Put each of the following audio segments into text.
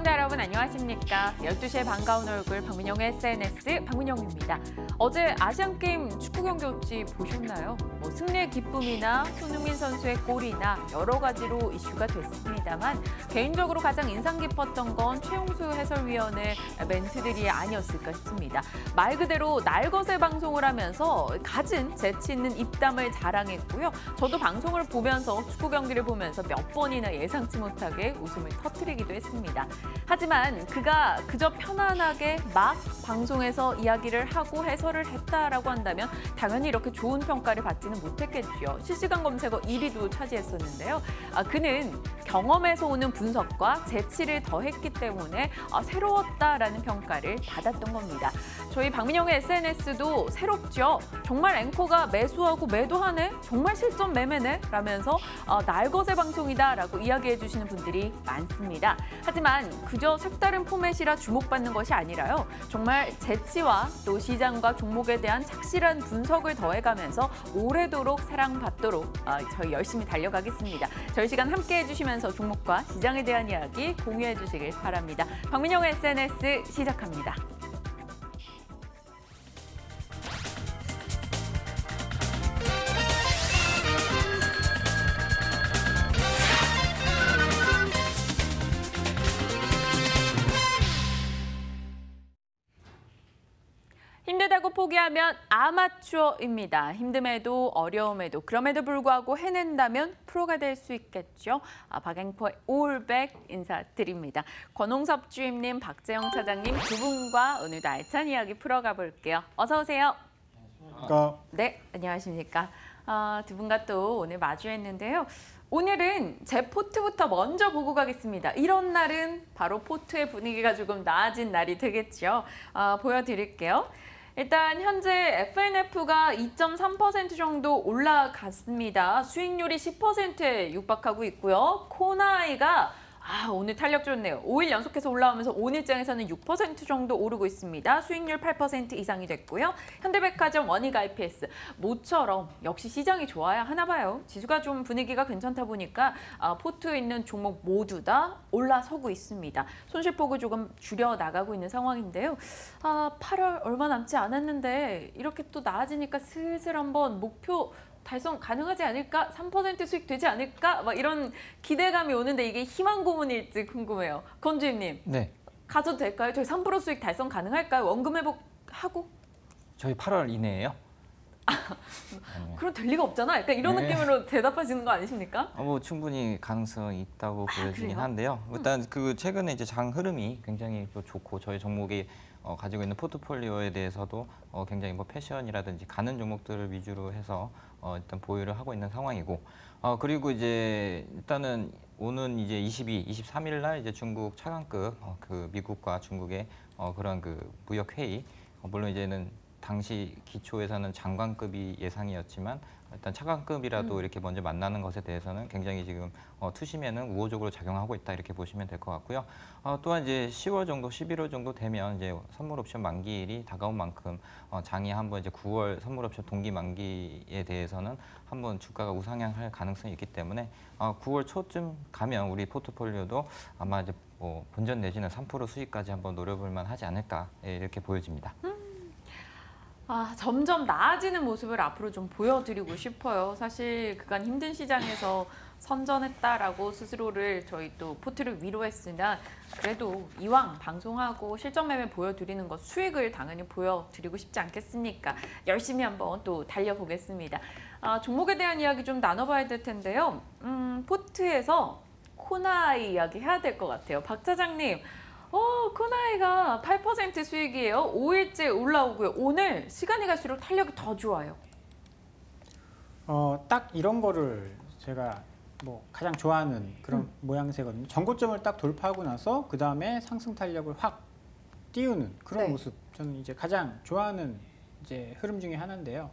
시청자 여러분 안녕하십니까? 12시에 반가운 얼굴 박민영의 SNS 박민영입니다. 어제 아시안게임 축구 경기 혹시 보셨나요? 승리의 기쁨이나 손흥민 선수의 골이나 여러 가지로 이슈가 됐습니다만 개인적으로 가장 인상 깊었던 건 최용수 해설위원의 멘트들이 아니었을까 싶습니다. 말 그대로 날것의 방송을 하면서 갖은 재치 있는 입담을 자랑했고요. 저도 방송을 보면서 축구 경기를 보면서 몇 번이나 예상치 못하게 웃음을 터뜨리기도 했습니다. 하지만 그가 그저 편안하게 막 방송에서 이야기를 하고 해설을 했다라고 한다면 당연히 이렇게 좋은 평가를 받지는 못했겠죠. 실시간 검색어 1위도 차지했었는데요. 그는 경험에서 오는 분석과 재치를 더했기 때문에 새로웠다라는 평가를 받았던 겁니다. 저희 박민영의 SNS도 새롭죠. 정말 앵커가 매수하고 매도하네? 정말 실전 매매네? 라면서 날것의 방송이다라고 이야기해 주시는 분들이 많습니다. 하지만 그저 색다른 포맷이라 주목받는 것이 아니라요. 정말 재치와 또 시장과 종목에 대한 착실한 분석을 더해가면서 오래도록 사랑받도록 저희 열심히 달려가겠습니다. 저희 시간 함께해 주시면서 종목과 시장에 대한 이야기 공유해 주시길 바랍니다. 박민영의 SNS 시작합니다. 힘들다고 포기하면 아마추어입니다. 힘듦에도 어려움에도 그럼에도 불구하고 해낸다면 프로가 될 수 있겠죠. 박앵커의 올백 인사드립니다. 권홍섭 주임님, 박재영 차장님 두 분과 오늘도 알찬 이야기 풀어가 볼게요. 어서 오세요. 네, 안녕하십니까. 두 분과 또 오늘 마주했는데요. 오늘은 제 포트부터 먼저 보고 가겠습니다. 이런 날은 바로 포트의 분위기가 조금 나아진 날이 되겠죠. 보여드릴게요. 일단 현재 FNF가 2.3% 정도 올라갔습니다. 수익률이 10%에 육박하고 있고요. 코나이가 오늘 탄력 좋네요. 5일 연속해서 올라오면서 오늘장에서는 6% 정도 오르고 있습니다. 수익률 8% 이상이 됐고요. 현대백화점, 원익 IPS 모처럼 역시 시장이 좋아야 하나 봐요. 지수가 좀 분위기가 괜찮다 보니까 포트에 있는 종목 모두 다 올라서고 있습니다. 손실폭을 조금 줄여 나가고 있는 상황인데요. 8월 얼마 남지 않았는데 이렇게 또 나아지니까 슬슬 한번 목표 달성 가능하지 않을까? 3% 수익 되지 않을까? 막 이런 기대감이 오는데 이게 희망 고문일지 궁금해요. 권 주임님. 네. 가져도 될까요? 저희 3% 수익 달성 가능할까요? 원금 회복하고? 저희 8월 이내예요? 그럼 될 리가 없잖아. 약간 이런 느낌으로 대답하시는 거 아니십니까? 충분히 가능성이 있다고 보여지긴 그래요? 한데요. 일단 최근에 이제 장 흐름이 굉장히 또 좋고 저희 종목이 가지고 있는 포트폴리오에 대해서도 굉장히 패션이라든지 가는 종목들을 위주로 해서 일단 보유를 하고 있는 상황이고 그리고 이제 일단은 오는 이제 23일 날 이제 중국 차관급 그 미국과 중국의 그런 그 무역 회의 물론 이제는 당시 기초에서는 장관급이 예상이었지만 일단 차관급이라도 이렇게 먼저 만나는 것에 대해서는 굉장히 지금 투심에는 우호적으로 작용하고 있다 이렇게 보시면 될 것 같고요. 또한 이제 10월 정도, 11월 정도 되면 이제 선물 옵션 만기일이 다가온 만큼 장이 한번 이제 9월 선물 옵션 동기 만기에 대해서는 한번 주가가 우상향할 가능성이 있기 때문에 9월 초쯤 가면 우리 포트폴리오도 아마 이제 본전 내지는 3% 수익까지 한번 노려볼 만하지 않을까 이렇게 보여집니다. 점점 나아지는 모습을 앞으로 좀 보여드리고 싶어요. 사실 그간 힘든 시장에서 선전했다라고 스스로를 저희 또 포트를 위로했으나 그래도 이왕 방송하고 실전 매매 보여드리는 것 수익을 당연히 보여드리고 싶지 않겠습니까? 열심히 한번 또 달려보겠습니다. 종목에 대한 이야기 좀 나눠봐야 될 텐데요. 포트에서 코나이 이야기 해야 될 것 같아요. 박 차장님. 코나이가 8% 수익이에요. 5일째 올라오고요. 오늘 시간이 갈수록 탄력이 더 좋아요. 딱 이런 거를 제가 가장 좋아하는 그런 모양새거든요. 전고점을 딱 돌파하고 나서 그 다음에 상승 탄력을 확 띄우는 그런 모습. 저는 이제 가장 좋아하는 이제 흐름 중에 하나인데요.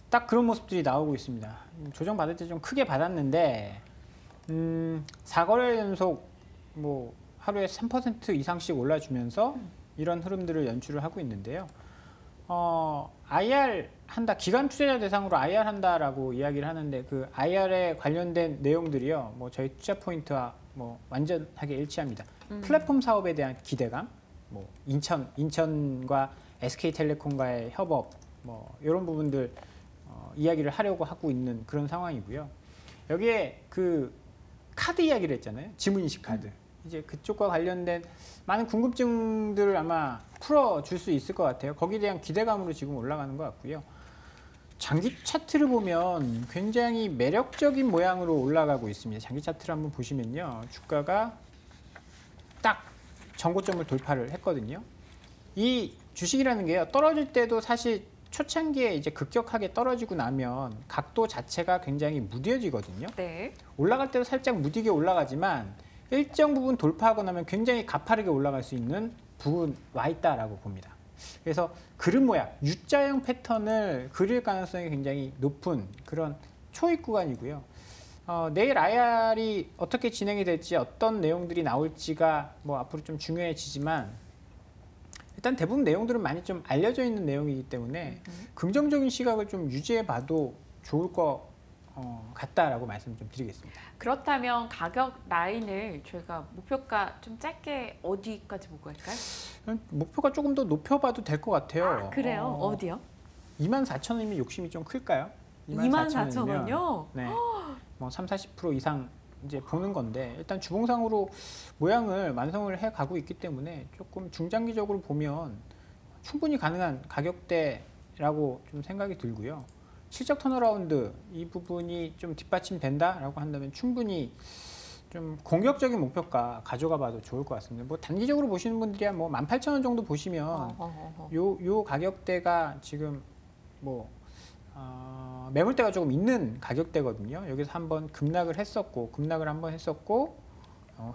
딱 그런 모습들이 나오고 있습니다. 조정 받을 때 좀 크게 받았는데 4거래 연속 하루에 3% 이상씩 올라주면서 이런 흐름들을 연출을 하고 있는데요. IR 한다, 기관 투자자 대상으로 IR 한다라고 이야기를 하는데 그 IR에 관련된 내용들이요. 저희 투자 포인트와 뭐 완전하게 일치합니다. 플랫폼 사업에 대한 기대감, 뭐 인천과 SK텔레콤과의 협업, 뭐 이런 부분들 이야기를 하려고 하고 있는 그런 상황이고요. 여기에 그 카드 이야기를 했잖아요. 지문인식 카드. 이제 그쪽과 관련된 많은 궁금증들을 아마 풀어줄 수 있을 것 같아요. 거기에 대한 기대감으로 지금 올라가는 것 같고요. 장기 차트를 보면 굉장히 매력적인 모양으로 올라가고 있습니다. 장기 차트를 한번 보시면요. 주가가 딱 전고점을 돌파를 했거든요. 이 주식이라는 게요. 떨어질 때도 사실 초창기에 이제 급격하게 떨어지고 나면 각도 자체가 굉장히 무뎌지거든요. 네. 올라갈 때도 살짝 무디게 올라가지만 일정 부분 돌파하고 나면 굉장히 가파르게 올라갈 수 있는 부분 와 있다라고 봅니다. 그래서 그릇 모양, U자형 패턴을 그릴 가능성이 굉장히 높은 그런 초입 구간이고요. 내일 IR이 어떻게 진행이 될지 어떤 내용들이 나올지가 뭐 앞으로 좀 중요해지지만 일단 대부분 내용들은 많이 좀 알려져 있는 내용이기 때문에 긍정적인 시각을 좀 유지해 봐도 좋을 것 같다라고 말씀을 좀 드리겠습니다. 그렇다면 가격 라인을 저희가 목표가 좀 짧게 어디까지 보고 할까요? 목표가 조금 더 높여봐도 될 것 같아요. 아, 그래요? 어디요? 24,000원이면 욕심이 좀 클까요? 24,000원이요? 네. 뭐 30-40% 이상 이제 보는 건데 일단 주봉상으로 모양을 완성을 해 가고 있기 때문에 조금 중장기적으로 보면 충분히 가능한 가격대라고 좀 생각이 들고요. 실적 턴어라운드 이 부분이 좀 뒷받침된다라고 한다면 충분히 좀 공격적인 목표가 가져가 봐도 좋을 것 같습니다. 뭐 단기적으로 보시는 분들이야 뭐 18,000원 정도 보시면 요 가격대가 지금 뭐 매물대가 조금 있는 가격대거든요. 여기서 한번 급락을 했었고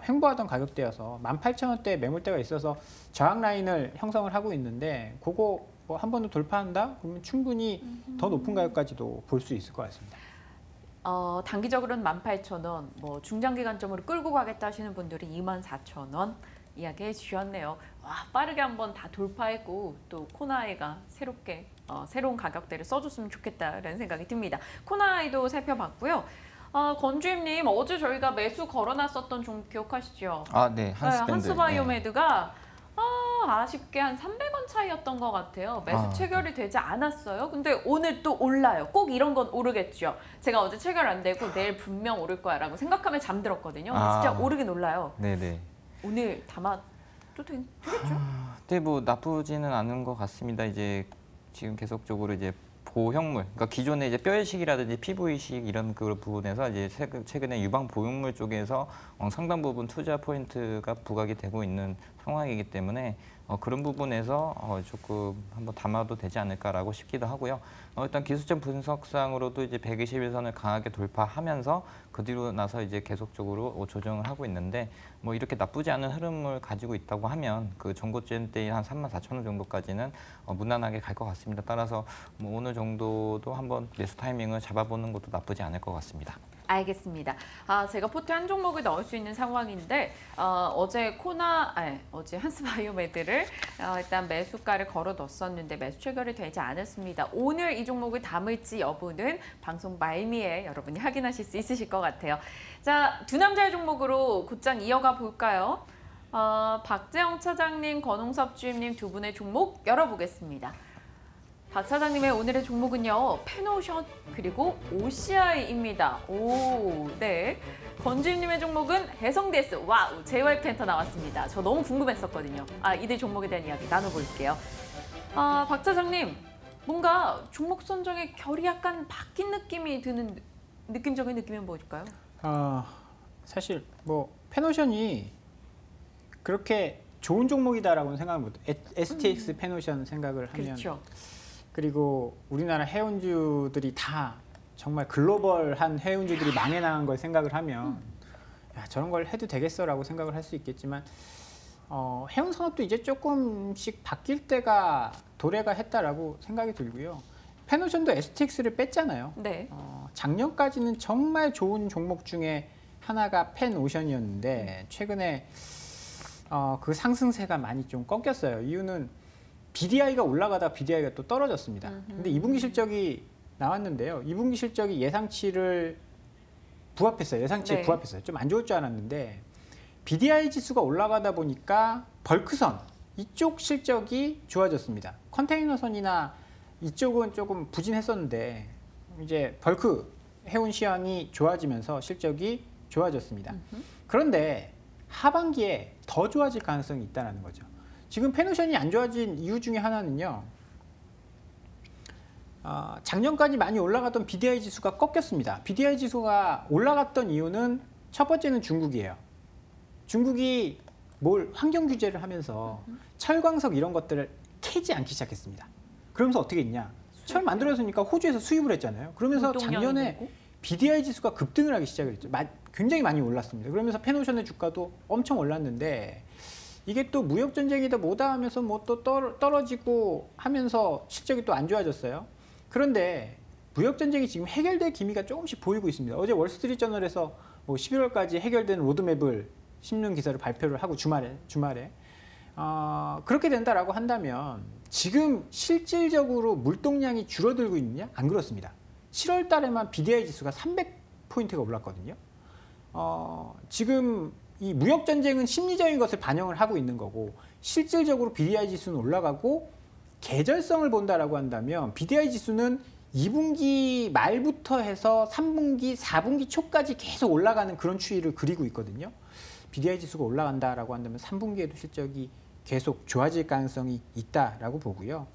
횡보하던 가격대여서 18,000원대 매물대가 있어서 저항 라인을 형성을 하고 있는데 그거 뭐 한 번 더 돌파한다? 그러면 충분히 더 높은 가격까지도 볼 수 있을 것 같습니다. 단기적으로는 18,000원, 뭐 중장기관점으로 끌고 가겠다 하시는 분들이 24,000원 이야기해 주셨네요. 와, 빠르게 한번 다 돌파했고 또 코나이가 새롭게 새로운 가격대를 써줬으면 좋겠다라는 생각이 듭니다. 코나이도 살펴봤고요. 건주임님, 어제 저희가 매수 걸어놨었던 종목 기억하시죠? 아, 네, 한스밴드. 한스바이오메드가 아쉽게 한 300원 차이였던 것 같아요. 매수 체결이 되지 않았어요. 근데 오늘 또 올라요. 꼭 이런 건 오르겠죠. 제가 어제 체결 안 되고 내일 분명 오를 거야라고 생각하며 잠들었거든요. 근데 진짜 오르긴 올라요. 네네. 오늘 담아도 되겠죠? 네, 뭐 나쁘지는 않은 것 같습니다. 이제 지금 계속적으로 이제 보형물, 그러니까 기존에 이제 뼈이식이라든지 피부이식 이런 그 부분에서 이제 최근에 유방 보형물 쪽에서 상당 부분 투자 포인트가 부각이 되고 있는 상황이기 때문에 그런 부분에서 조금 한번 담아도 되지 않을까라고 싶기도 하고요. 일단 기술적 분석상으로도 이제 121선을 강하게 돌파하면서 그 뒤로 나서 이제 계속적으로 조정을 하고 있는데 뭐 이렇게 나쁘지 않은 흐름을 가지고 있다고 하면 그 전고점 때인 한 34,000원 정도까지는 무난하게 갈 것 같습니다. 따라서 뭐 어느 정도도 한번 매수 타이밍을 잡아보는 것도 나쁘지 않을 것 같습니다. 알겠습니다. 제가 포트 한 종목을 넣을 수 있는 상황인데 어제 어제 한스바이오메드를 일단 매수가를 걸어 넣었었는데 매수 체결이 되지 않았습니다. 오늘 이 종목을 담을지 여부는 방송 말미에 여러분이 확인하실 수 있으실 것 같아요. 자, 두 남자의 종목으로 곧장 이어가 볼까요? 박재영 차장님, 권홍섭 주임님 두 분의 종목 열어보겠습니다. 박 차장님의 오늘의 종목은요, 페노션 그리고 OCI입니다. 오, 네. 권주임님의 종목은 해성DS. 와우, JYP 엔터 나왔습니다. 저 너무 궁금했었거든요. 이들 종목에 대한 이야기 나눠볼게요. 박 차장님, 뭔가 종목 선정의 결이 약간 바뀐 느낌이 드는 느낌적인 느낌은 뭘까요? 사실 뭐 페노션이 그렇게 좋은 종목이다라고는 생각을 못해요. STX 페노션 생각을 하면. 그렇죠. 그리고 우리나라 해운주들이 다 정말 글로벌한 해운주들이 망해 나간 걸 생각을 하면 야, 저런 걸 해도 되겠어라고 생각을 할 수 있겠지만 해운 산업도 이제 조금씩 바뀔 때가 도래가 했다라고 생각이 들고요. 페노션도 STX를 뺐잖아요. 네. 작년까지는 정말 좋은 종목 중에 하나가 펜오션이었는데 최근에 그 상승세가 많이 좀 꺾였어요. 이유는 BDI가 올라가다 BDI가 또 떨어졌습니다. 근데 2분기 실적이 나왔는데요. 2분기 실적이 예상치를 부합했어요. 예상치에 네. 부합했어요. 좀 안 좋을 줄 알았는데 BDI 지수가 올라가다 보니까 벌크선 이쪽 실적이 좋아졌습니다. 컨테이너선이나 이쪽은 조금 부진했었는데 이제 벌크 해운 시황이 좋아지면서 실적이 좋아졌습니다. 그런데 하반기에 더 좋아질 가능성이 있다는 거죠. 지금 페노션이 안 좋아진 이유 중에 하나는요. 작년까지 많이 올라갔던 BDI 지수가 꺾였습니다. BDI 지수가 올라갔던 이유는 첫 번째는 중국이에요. 중국이 환경 규제를 하면서 철광석 이런 것들을 캐지 않기 시작했습니다. 그러면서 어떻게 했냐? 철 만들어서니까 호주에서 수입을 했잖아요. 그러면서 작년에 되고? BDI 지수가 급등을 하기 시작을 했죠. 굉장히 많이 올랐습니다. 그러면서 페노션의 주가도 엄청 올랐는데 이게 또 무역 전쟁이다 뭐다 하면서 뭐 또 떨어지고 하면서 실적이 또 안 좋아졌어요. 그런데 무역 전쟁이 지금 해결될 기미가 조금씩 보이고 있습니다. 어제 월스트리트저널에서 뭐 11월까지 해결된 로드맵을 신문 기사를 발표를 하고 주말에 그렇게 된다라고 한다면 지금 실질적으로 물동량이 줄어들고 있느냐? 안 그렇습니다. 7월 달에만 BDI 지수가 300포인트가 올랐거든요. 지금 이 무역 전쟁은 심리적인 것을 반영을 하고 있는 거고 실질적으로 BDI 지수는 올라가고 계절성을 본다라고 한다면 BDI 지수는 2분기 말부터 해서 3분기, 4분기 초까지 계속 올라가는 그런 추이를 그리고 있거든요. BDI 지수가 올라간다라고 한다면 3분기에도 실적이 계속 좋아질 가능성이 있다라고 보고요.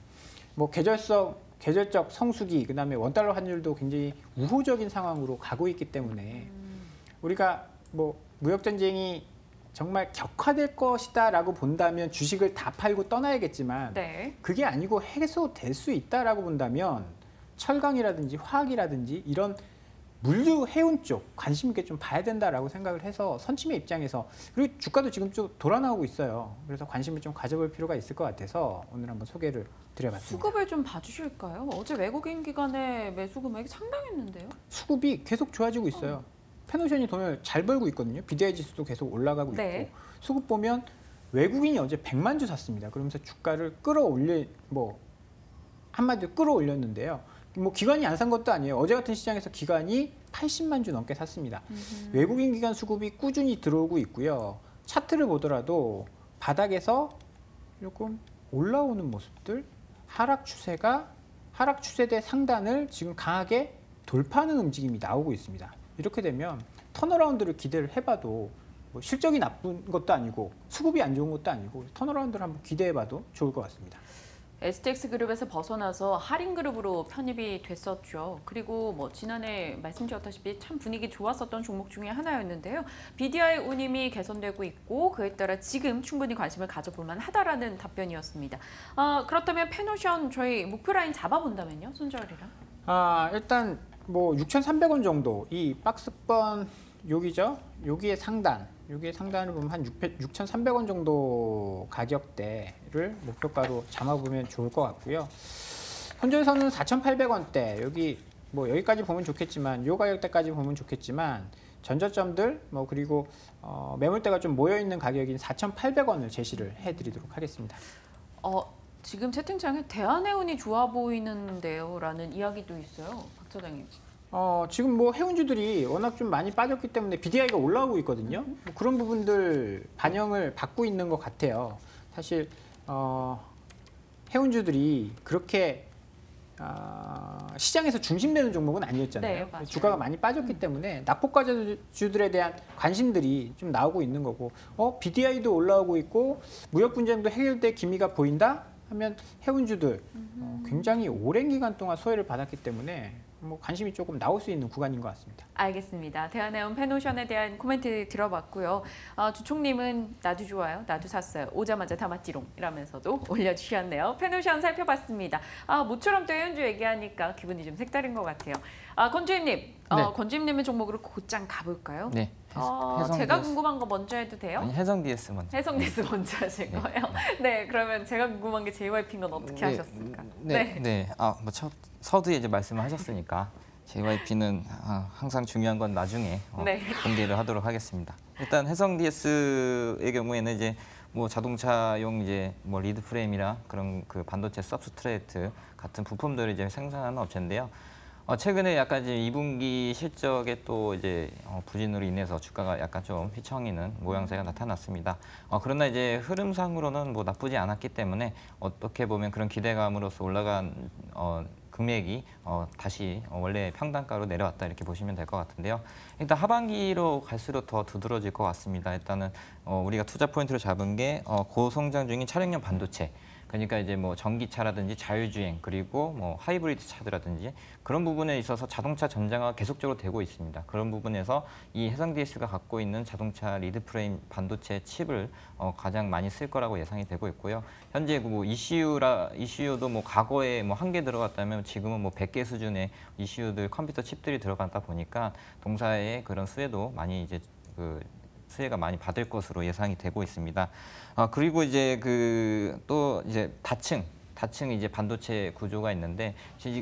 뭐 계절적 성수기, 그다음에 원달러 환율도 굉장히 우호적인 상황으로 가고 있기 때문에 우리가 뭐 무역 전쟁이 정말 격화될 것이다라고 본다면 주식을 다 팔고 떠나야겠지만 네. 그게 아니고 해소될 수 있다라고 본다면 철강이라든지 화학이라든지 이런 물류 해운 쪽 관심 있게 좀 봐야 된다라고 생각을 해서 선침의 입장에서 그리고 주가도 지금 좀 돌아 나오고 있어요. 그래서 관심을 좀 가져볼 필요가 있을 것 같아서 오늘 한번 소개를 드려봤습니다. 수급을 좀 봐주실까요? 어제 외국인 기관의 매수 금액이 상당했는데요. 수급이 계속 좋아지고 있어요. 페노션이 돈을 잘 벌고 있거든요. BDI 지수도 계속 올라가고 네. 있고 수급 보면 외국인이 어제 100만 주 샀습니다. 그러면서 주가를 한마디로 끌어올렸는데요. 뭐 기관이 안 산 것도 아니에요. 어제 같은 시장에서 기관이 80만 주 넘게 샀습니다. 외국인 기관 수급이 꾸준히 들어오고 있고요. 차트를 보더라도 바닥에서 조금 올라오는 모습들, 하락 추세대 상단을 지금 강하게 돌파하는 움직임이 나오고 있습니다. 이렇게 되면 턴어라운드를 기대를 해봐도 뭐 실적이 나쁜 것도 아니고 수급이 안 좋은 것도 아니고 턴어라운드를 한번 기대해봐도 좋을 것 같습니다. STX 그룹에서 벗어나서 할인 그룹으로 편입이 됐었죠. 그리고 뭐 지난해 말씀드렸다시피 참 분위기 좋았었던 종목 중에 하나였는데요. BDI 운임이 개선되고 있고 그에 따라 지금 충분히 관심을 가져볼 만하다라는 답변이었습니다. 그렇다면 페노션 저희 목표 라인 잡아본다면요, 손절이랑? 일단 뭐 6,300원 정도 이 박스권 여기죠. 여기의 상단을 보면 한 6,300원 정도 가격대를 목표가로 잡아보면 좋을 것 같고요. 손절선은 4,800원대 여기까지 보면 좋겠지만 요 가격대까지 보면 좋겠지만 전저점들 그리고 매물대가 좀 모여 있는 가격인 4,800원을 제시를 해드리도록 하겠습니다. 지금 채팅창에 대한해운이 좋아 보이는데요라는 이야기도 있어요, 박 차장님. 지금 뭐 해운주들이 워낙 좀 많이 빠졌기 때문에 BDI가 올라오고 있거든요. 뭐 그런 부분들 반영을 받고 있는 것 같아요. 사실 해운주들이 그렇게 시장에서 중심되는 종목은 아니었잖아요. 네, 맞아요. 주가가 많이 빠졌기 때문에 낙폭과주들에 대한 관심들이 좀 나오고 있는 거고 BDI도 올라오고 있고 무역 분쟁도 해결될 기미가 보인다 하면 해운주들 굉장히 오랜 기간 동안 소외를 받았기 때문에 뭐 관심이 조금 나올 수 있는 구간인 것 같습니다. 알겠습니다. 대한해운 페노션에 대한 코멘트 들어봤고요. 주총님은 나도 좋아요, 나도 샀어요. 오자마자 담았지롱 이라면서도 올려주셨네요. 페노션 살펴봤습니다. 모처럼 또 해운주 얘기하니까 기분이 좀 색다른 것 같아요. 권주임님, 네. 권주임님의 종목으로 곧장 가볼까요? 네. 제가 궁금한 거 먼저 해도 돼요? 아니, 해성 DS 먼저. 해성 DS 먼저 하실 네. 거예요? 네, 그러면 제가 궁금한 게 JYP인 건 어떻게 하셨을까? 네. 뭐 서두에 이제 말씀을 하셨으니까 JYP는 항상 중요한 건 나중에 네. 공개를 하도록 하겠습니다. 일단 해성 DS의 경우에는 이제 뭐 자동차용 이제 뭐 리드 프레임이나 그런 그 반도체 서브스트레이트 같은 부품들을 이제 생산하는 업체인데요. 최근에 약간 이제 2분기 실적에 또 이제 부진으로 인해서 주가가 약간 좀 휘청이는 모양새가 나타났습니다. 그러나 이제 흐름상으로는 뭐 나쁘지 않았기 때문에 어떻게 보면 그런 기대감으로서 올라간 금액이 다시 원래 평단가로 내려왔다 이렇게 보시면 될 것 같은데요. 일단 하반기로 갈수록 더 두드러질 것 같습니다. 일단은 우리가 투자 포인트로 잡은 게 고성장 중인 차량용 반도체. 그러니까 이제 뭐 전기차라든지 자율주행 그리고 뭐 하이브리드 차들라든지 그런 부분에 있어서 자동차 전장화가 계속적으로 되고 있습니다. 그런 부분에서 이 해상 DS가 갖고 있는 자동차 리드 프레임 반도체 칩을 가장 많이 쓸 거라고 예상이 되고 있고요. 현재 뭐 ECU도 뭐 과거에 뭐 1개 들어갔다면 지금은 뭐 100개 수준의 ECU들 컴퓨터 칩들이 들어가다 보니까 동사의 그런 수혜도 많이 이제 수혜가 많이 받을 것으로 예상이 되고 있습니다. 그리고 이제 또 이제 다층 이제 반도체 구조가 있는데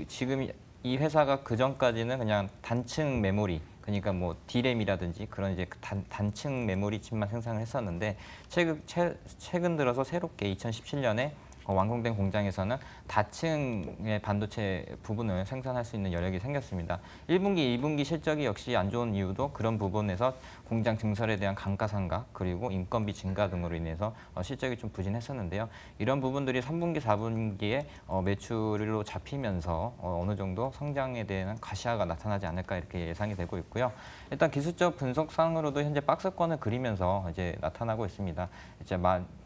지금 이 회사가 그 전까지는 그냥 단층 메모리 그러니까 뭐 D램이라든지 그런 이제 단층 메모리 칩만 생산을 했었는데 최근 들어서 새롭게 2017년에 완공된 공장에서는 다층의 반도체 부분을 생산할 수 있는 여력이 생겼습니다. 1분기, 2분기 실적이 역시 안 좋은 이유도 그런 부분에서 공장 증설에 대한 감가상각 그리고 인건비 증가 등으로 인해서 실적이 좀 부진했었는데요. 이런 부분들이 3분기, 4분기에 매출로 잡히면서 어느 정도 성장에 대한 가시화가 나타나지 않을까 이렇게 예상이 되고 있고요. 일단 기술적 분석상으로도 현재 박스권을 그리면서 이제 나타나고 있습니다. 이제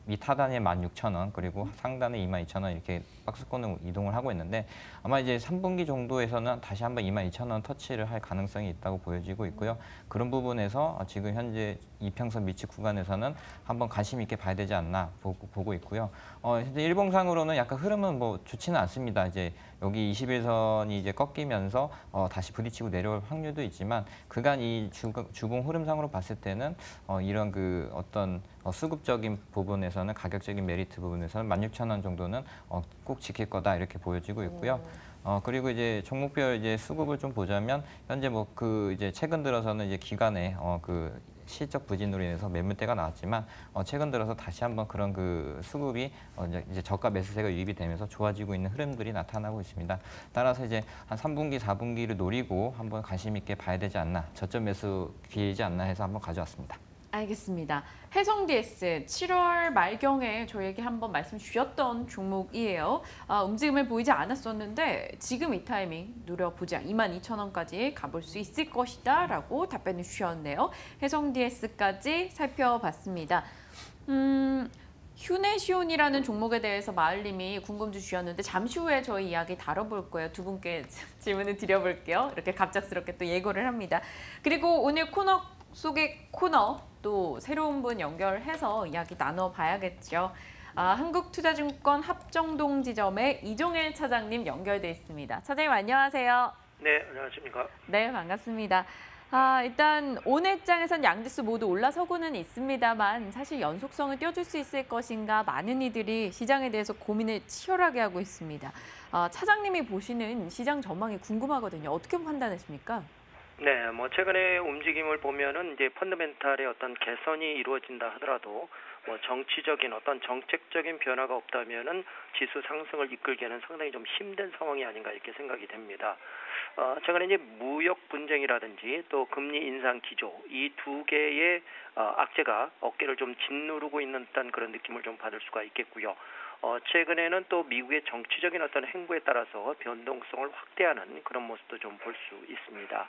밑하단에 16,000원 그리고 상단에 22,000원 이렇게 박스권을 이동을 하고 있는데 아마 이제 3분기 정도에서는 다시 한번 22,000원 터치를 할 가능성이 있다고 보여지고 있고요. 그런 부분에서 지금 현재 이평선 밑치 구간에서는 한번 관심 있게 봐야 되지 않나 보고 있고요. 현재 일봉상으로는 약간 흐름은 뭐 좋지는 않습니다. 이제 여기 21선이 이제 꺾이면서 다시 부딪히고 내려올 확률도 있지만 그간 이 주봉 흐름상으로 봤을 때는 이런 어떤 수급적인 부분에서는 가격적인 메리트 부분에서는 16,000원 정도는 꼭 지킬 거다 이렇게 보여지고 있고요. 그리고 이제 종목별 이제 수급을 좀 보자면 현재 뭐 이제 최근 들어서는 이제 기관의 실적 부진으로 인해서 매물대가 나왔지만 최근 들어서 다시 한번 그런 수급이 이제 저가 매수세가 유입이 되면서 좋아지고 있는 흐름들이 나타나고 있습니다. 따라서 이제 한 3분기, 4분기를 노리고 한번 관심 있게 봐야 되지 않나, 저점 매수 기회이지 않나 해서 한번 가져왔습니다. 알겠습니다. 해성 DS 7월 말경에 저희에게 한번 말씀 주셨던 종목이에요. 움직임을 보이지 않았었는데 지금 이 타이밍 누려보자 22,000원까지 가볼 수 있을 것이다 라고 답변을 주셨네요. 해성 DS까지 살펴봤습니다. 휴네시온이라는 종목에 대해서 마을님이 궁금증 주셨는데 잠시 후에 저희 이야기 다뤄볼 거예요. 두 분께 질문을 드려볼게요. 이렇게 갑작스럽게 또 예고를 합니다. 그리고 오늘 코너 속의 코너 또 새로운 분 연결해서 이야기 나눠봐야겠죠. 한국투자증권 합정동 지점의 이종일 차장님 연결돼 있습니다. 차장님 안녕하세요. 네, 안녕하십니까. 네, 반갑습니다. 일단 오늘장에선 양지수 모두 올라서고는 있습니다만 사실 연속성을 띄워줄 수 있을 것인가 많은 이들이 시장에 대해서 고민을 치열하게 하고 있습니다. 차장님이 보시는 시장 전망이 궁금하거든요. 어떻게 판단하십니까? 네, 뭐 최근의 움직임을 보면은 이제 펀더멘탈의 어떤 개선이 이루어진다 하더라도 뭐 정치적인 어떤 정책적인 변화가 없다면은 지수 상승을 이끌기에는 상당히 좀 힘든 상황이 아닌가 이렇게 생각이 됩니다. 최근에 이제 무역 분쟁이라든지 또 금리 인상 기조 이 두 개의 악재가 어깨를 좀 짓누르고 있는 듯한 그런 느낌을 좀 받을 수가 있겠고요. 최근에는 또 미국의 정치적인 어떤 행보에 따라서 변동성을 확대하는 그런 모습도 좀 볼 수 있습니다.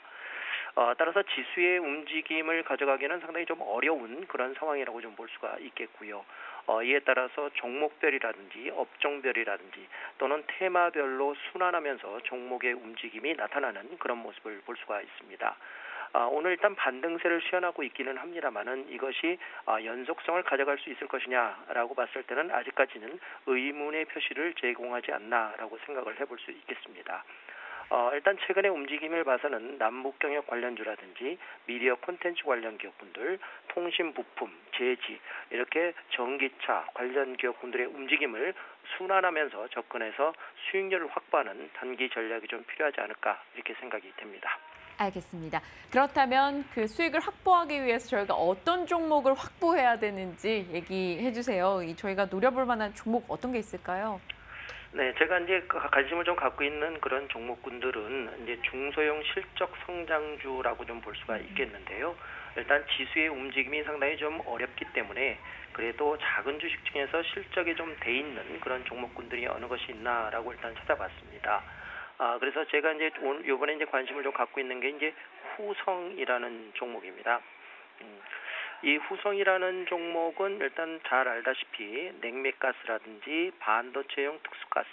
따라서 지수의 움직임을 가져가기는 상당히 좀 어려운 그런 상황이라고 좀 볼 수가 있겠고요. 이에 따라서 종목별이라든지 업종별이라든지 또는 테마별로 순환하면서 종목의 움직임이 나타나는 그런 모습을 볼 수가 있습니다. 오늘 일단 반등세를 시현하고 있기는 합니다만은 이것이 연속성을 가져갈 수 있을 것이냐라고 봤을 때는 아직까지는 의문의 표시를 제공하지 않나라고 생각을 해볼 수 있겠습니다. 일단 최근의 움직임을 봐서는 남북경협 관련주라든지 미디어 콘텐츠 관련 기업분들, 통신 부품, 제지 이렇게 전기차 관련 기업분들의 움직임을 순환하면서 접근해서 수익률을 확보하는 단기 전략이 좀 필요하지 않을까 이렇게 생각이 됩니다. 알겠습니다. 그렇다면 그 수익을 확보하기 위해서 저희가 어떤 종목을 확보해야 되는지 얘기해 주세요. 저희가 노려볼 만한 종목 어떤 게 있을까요? 네, 제가 이제 관심을 좀 갖고 있는 그런 종목군들은 이제 중소형 실적 성장주라고 좀 볼 수가 있겠는데요. 일단 지수의 움직임이 상당히 좀 어렵기 때문에 그래도 작은 주식 중에서 실적이 좀 돼 있는 그런 종목군들이 어느 것이 있나라고 일단 찾아봤습니다. 그래서 제가 이제 요번에 이제 관심을 좀 갖고 있는 게 이제 후성이라는 종목입니다. 이 후성이라는 종목은 일단 잘 알다시피 냉매가스라든지 반도체용 특수가스,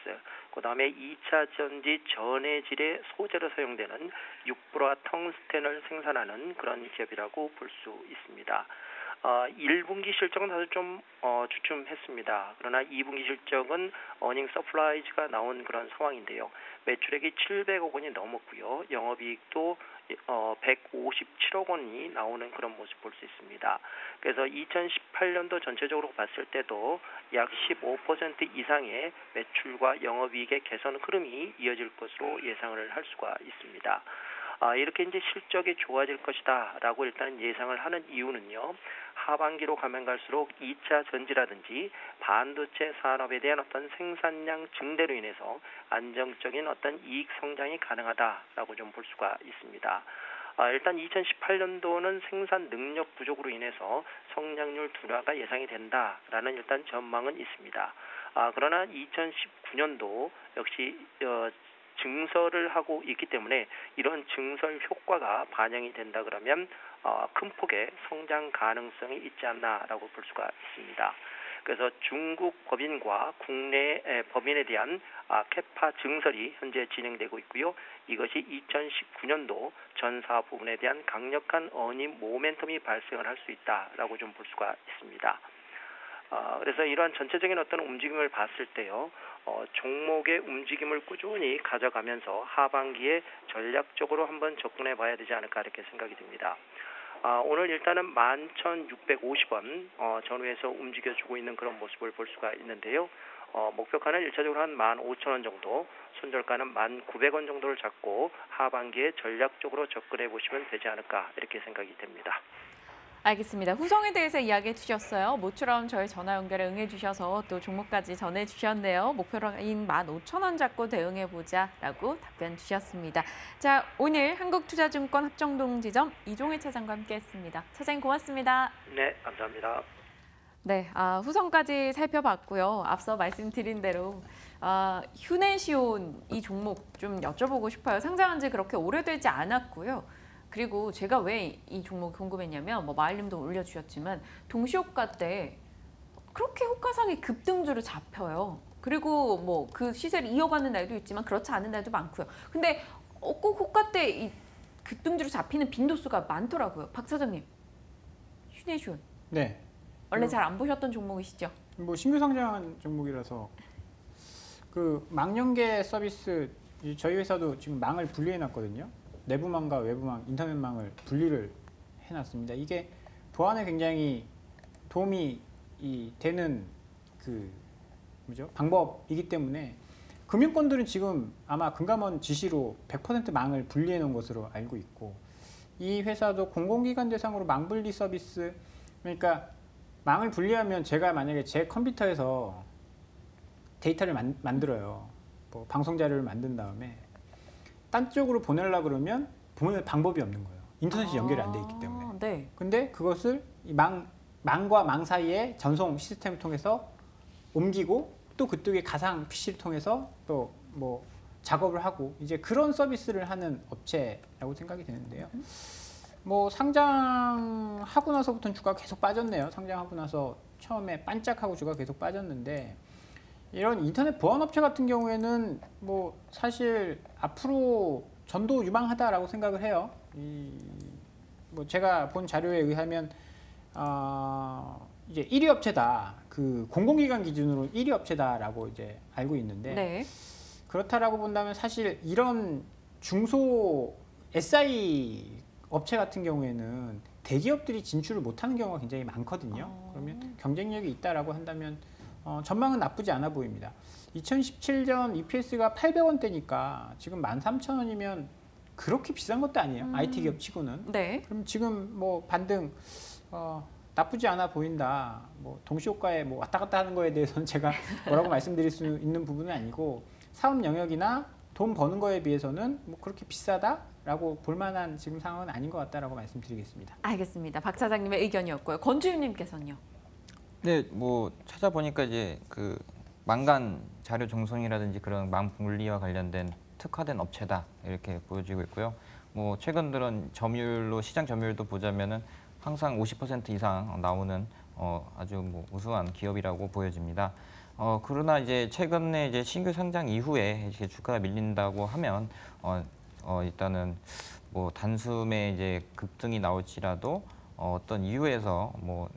그다음에 2차 전지 전해질의 소재로 사용되는 육부라 텅스텐을 생산하는 그런 기업이라고 볼 수 있습니다. 1분기 실적은 사실 좀 주춤했습니다. 그러나 2분기 실적은 어닝 서프라이즈가 나온 그런 상황인데요. 매출액이 700억 원이 넘었고요. 영업이익도 157억 원이 나오는 그런 모습 볼 수 있습니다. 그래서 2018년도 전체적으로 봤을 때도 약 15% 이상의 매출과 영업이익의 개선 흐름이 이어질 것으로 예상을 할 수가 있습니다. 이렇게 이제 실적이 좋아질 것이다라고 일단 예상을 하는 이유는요. 하반기로 가면 갈수록 2차 전지라든지 반도체 산업에 대한 어떤 생산량 증대로 인해서 안정적인 어떤 이익 성장이 가능하다라고 좀 볼 수가 있습니다. 일단 2018년도는 생산 능력 부족으로 인해서 성장률 둔화가 예상이 된다라는 일단 전망은 있습니다. 그러나 2019년도 역시 증설을 하고 있기 때문에 이런 증설 효과가 반영이 된다 그러면 큰 폭의 성장 가능성이 있지 않나라고 볼 수가 있습니다. 그래서 중국 법인과 국내 법인에 대한 캐파 증설이 현재 진행되고 있고요. 이것이 2019년도 전사 부분에 대한 강력한 어닝 모멘텀이 발생을 할 수 있다라고 좀 볼 수가 있습니다. 그래서 이러한 전체적인 어떤 움직임을 봤을 때요. 종목의 움직임을 꾸준히 가져가면서 하반기에 전략적으로 한번 접근해 봐야 되지 않을까 이렇게 생각이 듭니다. 오늘 일단은 11,650원 전후에서 움직여주고 있는 그런 모습을 볼 수가 있는데요. 목표가는 1차적으로 한 15,000원 정도, 손절가는 1,900원 정도를 잡고 하반기에 전략적으로 접근해 보시면 되지 않을까 이렇게 생각이 됩니다. 알겠습니다. 후성에 대해서 이야기해 주셨어요. 모처럼 저희 전화 연결에 응해 주셔서 또 종목까지 전해 주셨네요. 목표가인 15,000원 잡고 대응해 보자라고 답변 주셨습니다. 자, 오늘 한국투자증권 합정동 지점 이종일 차장과 함께했습니다. 차장님 고맙습니다. 네, 감사합니다. 네, 후성까지 살펴봤고요. 앞서 말씀드린 대로 휴네시온 이 종목 좀 여쭤보고 싶어요. 상장한 지 그렇게 오래되지 않았고요. 그리고 제가 왜 이 종목이 궁금했냐면 마을님도 올려주셨지만 동시호가 때 그렇게 호가상이 급등주로 잡혀요. 그리고 그 시세를 이어가는 날도 있지만 그렇지 않은 날도 많고요. 근데 꼭 호가 때 이 급등주로 잡히는 빈도수가 많더라고요. 박 사장님, 휴네시온. 네. 원래 잘 안 보셨던 종목이시죠? 신규 상장한 종목이라서 그 망연계 서비스 저희 회사도 지금 망을 분리해 놨거든요. 내부망과 외부망, 인터넷망을 분리를 해놨습니다. 이게 보안에 굉장히 도움이 되는 방법이기 때문에 금융권들은 지금 아마 금감원 지시로 100% 망을 분리해 놓은 것으로 알고 있고 이 회사도 공공기관 대상으로 망분리 서비스, 그러니까 망을 분리하면 제가 만약에 제 컴퓨터에서 데이터를 만들어요. 방송 자료를 만든 다음에 딴 쪽으로 보내려고 그러면 보낼 방법이 없는 거예요. 인터넷이 연결이 안 돼 있기 때문에. 네. 근데 그것을 이 망과 망 사이에 전송 시스템을 통해서 옮기고 또 그쪽에 가상 PC를 통해서 또 작업을 하고 이제 그런 서비스를 하는 업체라고 생각이 되는데요. 상장하고 나서부터는 주가가 계속 빠졌네요. 상장하고 나서 처음에 반짝하고 주가가 계속 빠졌는데 이런 인터넷 보안 업체 같은 경우에는 사실 앞으로 전도 유망하다라고 생각을 해요. 제가 본 자료에 의하면 이제 1위 업체다. 그 공공기관 기준으로 1위 업체다라고 이제 알고 있는데 네. 그렇다라고 본다면 사실 이런 중소 SI 업체 같은 경우에는 대기업들이 진출을 못하는 경우가 굉장히 많거든요. 그러면 경쟁력이 있다라고 한다면 전망은 나쁘지 않아 보입니다. 2017년 EPS가 800원대니까 지금 13,000원이면 그렇게 비싼 것도 아니에요. IT 기업 치고는. 네. 그럼 지금 반등 나쁘지 않아 보인다. 뭐 동시호가에 뭐 왔다 갔다 하는 거에 대해서는 제가 뭐라고 말씀드릴 수 있는 부분은 아니고 사업 영역이나 돈 버는 거에 비해서는 뭐 그렇게 비싸다라고 볼 만한 지금 상황은 아닌 것 같다라고 말씀드리겠습니다. 알겠습니다. 박 차장님의 의견이었고요. 권주임님께서는요. 네, 뭐 찾아보니까 이제 그 망간 자료 정송이라든지 그런 망 분리와 관련된 특화된 업체다 이렇게 보여지고 있고요. 뭐 최근 들은 점유율로 시장 점유율도 보자면은 항상 50% 이상 나오는 아주 뭐 우수한 기업이라고 보여집니다. 그러나 이제 최근에 이제 신규 상장 이후에 이제 주가가 밀린다고 하면 일단은 뭐 단숨에 이제 급등이 나올지라도 어떤 이유에서 뭐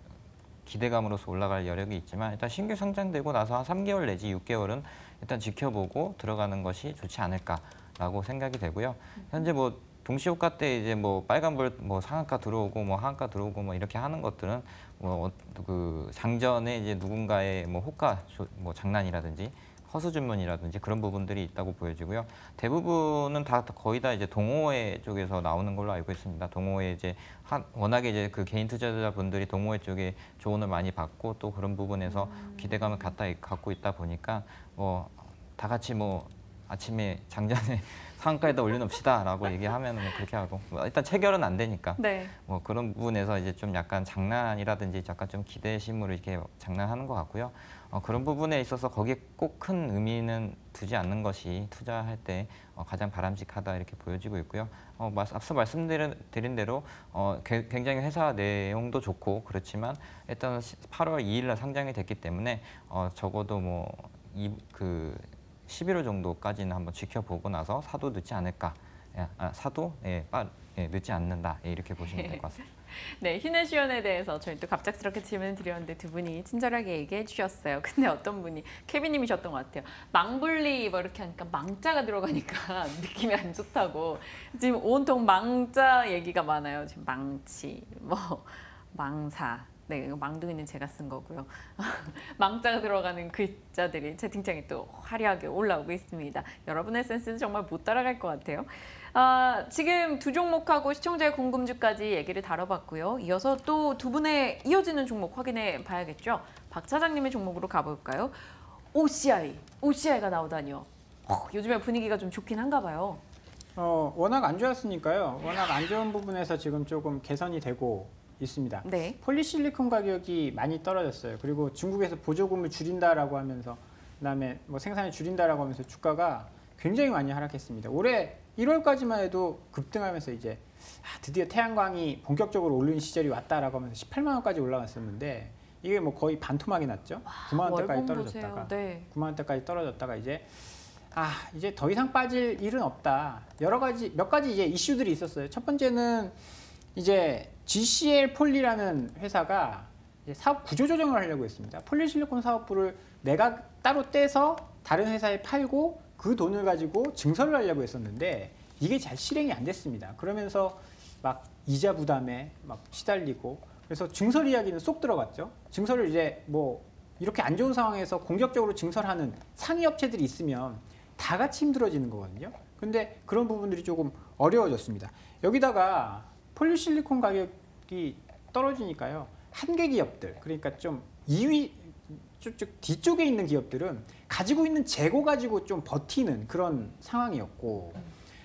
기대감으로서 올라갈 여력이 있지만 일단 신규 상장되고 나서 한 3개월 내지 6개월은 일단 지켜보고 들어가는 것이 좋지 않을까라고 생각이 되고요. 현재 뭐 동시호가 때 이제 뭐 빨간불 뭐 상한가 들어오고 뭐 하한가 들어오고 뭐 이렇게 하는 것들은 뭐 그 장전에 이제 누군가의 뭐 호가 뭐 장난이라든지 허수 주문이라든지 그런 부분들이 있다고 보여지고요. 대부분은 다 거의 다 이제 동호회 쪽에서 나오는 걸로 알고 있습니다. 동호회 이제 워낙에 이제 그 개인 투자자분들이 동호회 쪽에 조언을 많이 받고 또 그런 부분에서 기대감을 갖고 있다 보니까 뭐 다 같이 뭐 아침에 장전에 상한가에다 올려놓읍시다라고 얘기하면 뭐 그렇게 하고 일단 체결은 안 되니까 네. 뭐 그런 부분에서 이제 좀 약간 장난이라든지 약간 좀 기대심으로 이렇게 장난하는 것 같고요. 그런 부분에 있어서 거기에 꼭 큰 의미는 두지 않는 것이 투자할 때 가장 바람직하다 이렇게 보여지고 있고요. 앞서 말씀드린 대로 굉장히 회사 내용도 좋고 그렇지만 일단 8월 2일 날 상장이 됐기 때문에 적어도 뭐 11월 정도까지는 한번 지켜보고 나서 사도 늦지 않을까. 사도 늦지 않는다 이렇게 보시면 될 것 같습니다. 네, 휴내시연에 대해서 저희 또 갑작스럽게 질문을 드렸는데 두 분이 친절하게 얘기해 주셨어요. 근데 어떤 분이 케빈님이셨던 것 같아요. 망분리 뭐 이렇게 하니까 망자가 들어가니까 느낌이 안 좋다고. 지금 온통 망자 얘기가 많아요. 지금 망치, 뭐 망사. 네, 이거 망둥이는 제가 쓴 거고요. 망자가 들어가는 글자들이 채팅창에 또 화려하게 올라오고 있습니다. 여러분의 센스는 정말 못 따라갈 것 같아요. 지금 두 종목하고 시청자의 궁금주까지 얘기를 다뤄봤고요. 이어서 또 두 분의 이어지는 종목 확인해 봐야겠죠. 박 차장님의 종목으로 가볼까요? OCI가 나오다니요. 요즘에 분위기가 좀 좋긴 한가 봐요. 워낙 안 좋았으니까요. 워낙 안 좋은 부분에서 지금 조금 개선이 되고 있습니다. 네. 폴리실리콘 가격이 많이 떨어졌어요. 그리고 중국에서 보조금을 줄인다라고 하면서 그다음에 뭐 생산을 줄인다라고 하면서 주가가 굉장히 많이 하락했습니다. 올해 1월까지만 해도 급등하면서 이제 드디어 태양광이 본격적으로 오르는 시절이 왔다라고 하면서 18만 원까지 올라갔었는데 이게 뭐 거의 반토막이 났죠. 9만 원대까지 떨어졌다가 네. 9만 원대까지 떨어졌다가 이제 이제 더 이상 빠질 일은 없다. 몇 가지 이제 이슈들이 있었어요. 첫 번째는 이제 GCL 폴리라는 회사가 이제 사업 구조 조정을 하려고 했습니다. 폴리실리콘 사업부를 내가 따로 떼서 다른 회사에 팔고 그 돈을 가지고 증설을 하려고 했었는데 이게 잘 실행이 안 됐습니다. 그러면서 막 이자 부담에 막 시달리고 그래서 증설 이야기는 쏙 들어갔죠. 증설을 이제 뭐 이렇게 안 좋은 상황에서 공격적으로 증설하는 상위 업체들이 있으면 다 같이 힘들어지는 거거든요. 근데 그런 부분들이 조금 어려워졌습니다. 여기다가 폴리실리콘 가격이 떨어지니까요. 한계 기업들, 그러니까 좀 2위, 뒤쪽에 있는 기업들은 가지고 있는 재고 가지고 좀 버티는 그런 상황이었고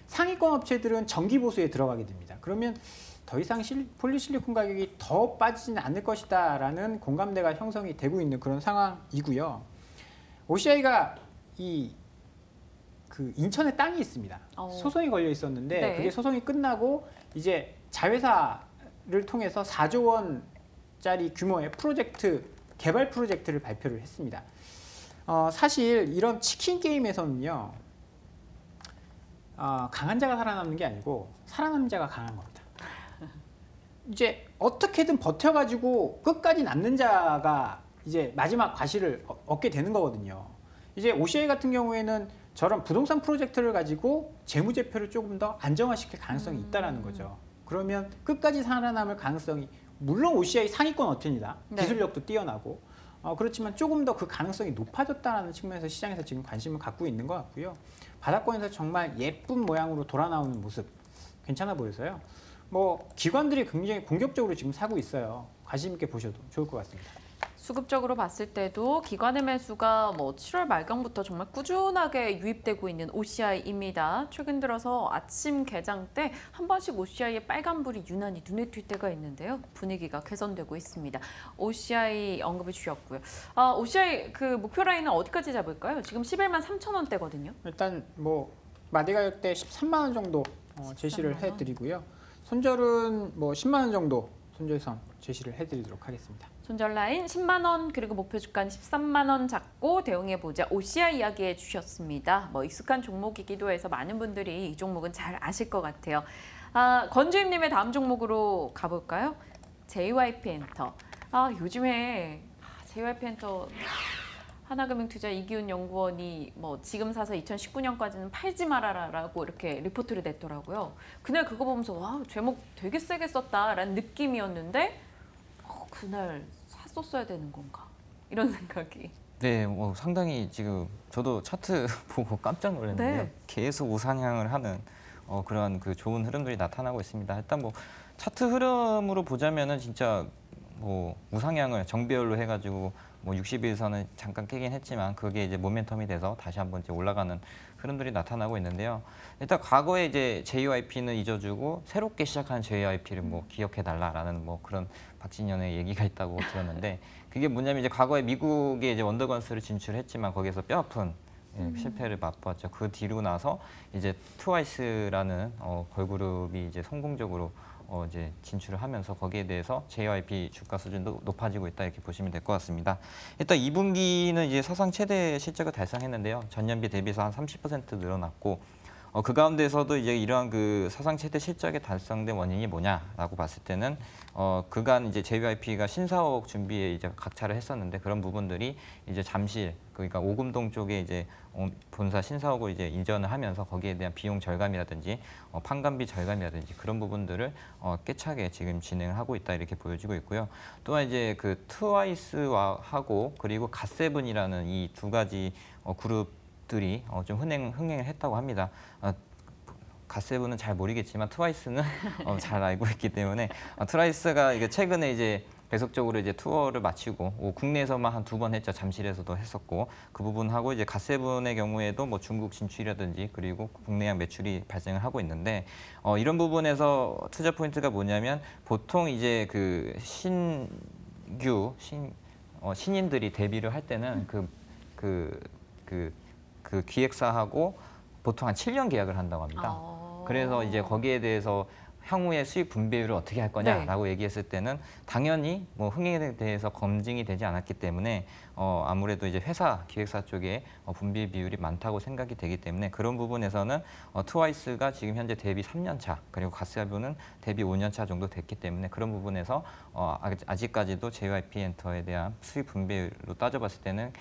상위권 업체들은 정기 보수에 들어가게 됩니다. 그러면 더 이상 폴리실리콘 가격이 더 빠지지는 않을 것이다라는 공감대가 형성이 되고 있는 그런 상황이고요. OCI가 그 인천에 땅이 있습니다. 소송이 걸려 있었는데 네. 그게 소송이 끝나고 이제 자회사를 통해서 4조 원짜리 규모의 개발 프로젝트를 발표를 했습니다. 사실 이런 치킨 게임에서는요. 강한 자가 살아남는 게 아니고 살아남는 자가 강한 겁니다. 이제 어떻게든 버텨가지고 끝까지 남는 자가 이제 마지막 과실을 얻게 되는 거거든요. 이제 OCI 같은 경우에는 저런 부동산 프로젝트를 가지고 재무제표를 조금 더 안정화시킬 가능성이 있다는 거죠. 그러면 끝까지 살아남을 가능성이 물론 OCI 상위권 업체입니다. 네. 기술력도 뛰어나고 그렇지만 조금 더 그 가능성이 높아졌다는 측면에서 시장에서 지금 관심을 갖고 있는 것 같고요. 바닥권에서 정말 예쁜 모양으로 돌아 나오는 모습 괜찮아 보여서요. 뭐 기관들이 굉장히 공격적으로 지금 사고 있어요. 관심 있게 보셔도 좋을 것 같습니다. 수급적으로 봤을 때도 기관의 매수가 7월 말경부터 정말 꾸준하게 유입되고 있는 OCI입니다. 최근 들어서 아침 개장 때 한 번씩 OCI의 빨간불이 유난히 눈에 띌 때가 있는데요. 분위기가 개선되고 있습니다. OCI 언급해 주셨고요. OCI 그 목표 라인은 어디까지 잡을까요? 지금 11만 3천 원대거든요. 일단 마디 가격대 13만 원 정도 제시를 13만 원. 해드리고요. 손절은 10만 원 정도 손절선 제시를 해드리도록 하겠습니다. 손절 라인 10만 원 그리고 목표 주가는 13만 원 잡고 대응해 보자. OCI 이야기해 주셨습니다. 익숙한 종목이기도 해서 많은 분들이 이 종목은 잘 아실 것 같아요. 권주임님의 다음 종목으로 가볼까요? JYP 엔터. 요즘에 JYP 엔터 하나금융투자 이기훈 연구원이 지금 사서 2019년까지는 팔지 말아라라고 이렇게 리포트를 냈더라고요. 그날 그거 보면서 와 제목 되게 세게 썼다라는 느낌이었는데 그날 샀었어야 되는 건가 이런 생각이. 네, 상당히 지금 저도 차트 보고 깜짝 놀랐는데요. 네. 계속 우상향을 하는 그런 그 좋은 흐름들이 나타나고 있습니다. 일단 차트 흐름으로 보자면은 진짜 우상향을 정배열로 해가지고 60일선은 잠깐 깨긴 했지만 그게 이제 모멘텀이 돼서 다시 한번 이제 올라가는 흐름들이 나타나고 있는데요. 일단 과거에 이제 JYP는 잊어주고 새롭게 시작한 JYP를 기억해달라라는 그런 박진영의 얘기가 있다고 들었는데 그게 뭐냐면 이제 과거에 미국에 이제 원더건스를 진출했지만 거기에서 뼈아픈 실패를 맛봤죠. 그 뒤로 나서 이제 트와이스라는 걸그룹이 이제 성공적으로 이제 진출을 하면서 거기에 대해서 JYP 주가 수준도 높아지고 있다 이렇게 보시면 될 것 같습니다. 일단 2분기는 이제 사상 최대 실적을 달성했는데요. 전년비 대비해서 한 30% 늘어났고 그 가운데서도 이제 이러한 그 사상 최대 실적에 달성된 원인이 뭐냐라고 봤을 때는 그간 이제 JYP가 신사옥 준비에 이제 각차를 했었는데 그런 부분들이 이제 잠실 그러니까 오금동 쪽에 이제 본사 신사옥을 이제 이전을 하면서 거기에 대한 비용 절감이라든지 판관비 절감이라든지 그런 부분들을 깨차게 지금 진행을 하고 있다 이렇게 보여지고 있고요. 또한 이제 그 트와이스와 하고 그리고 갓세븐이라는 이 두 가지 그룹들이 좀 흥행을 했다고 합니다. 갓세븐은 잘 모르겠지만 트와이스는 잘 알고 있기 때문에 트와이스가 이게 최근에 이제 계속적으로 이제 투어를 마치고 국내에서만 한 2번 했죠. 잠실에서도 했었고 그 부분하고 이제 갓세븐의 경우에도 중국 진출이라든지 그리고 국내향 매출이 발생을 하고 있는데 이런 부분에서 투자 포인트가 뭐냐면 보통 이제 그 신인들이 데뷔를 할 때는 그 기획사하고 보통 한 7년 계약을 한다고 합니다. 그래서 이제 거기에 대해서 향후에 수익 분배율을 어떻게 할 거냐라고 얘기했을 때는 당연히 흥행에 대해서 검증이 되지 않았기 때문에 아무래도 이제 회사 기획사 쪽에 분배 비율이 많다고 생각이 되기 때문에 그런 부분에서는 트와이스가 지금 현재 데뷔 3년 차 그리고 갓세븐은 데뷔 5년 차 정도 됐기 때문에 그런 부분에서 아직까지도 JYP 엔터에 대한 수익 분배율로 따져봤을 때는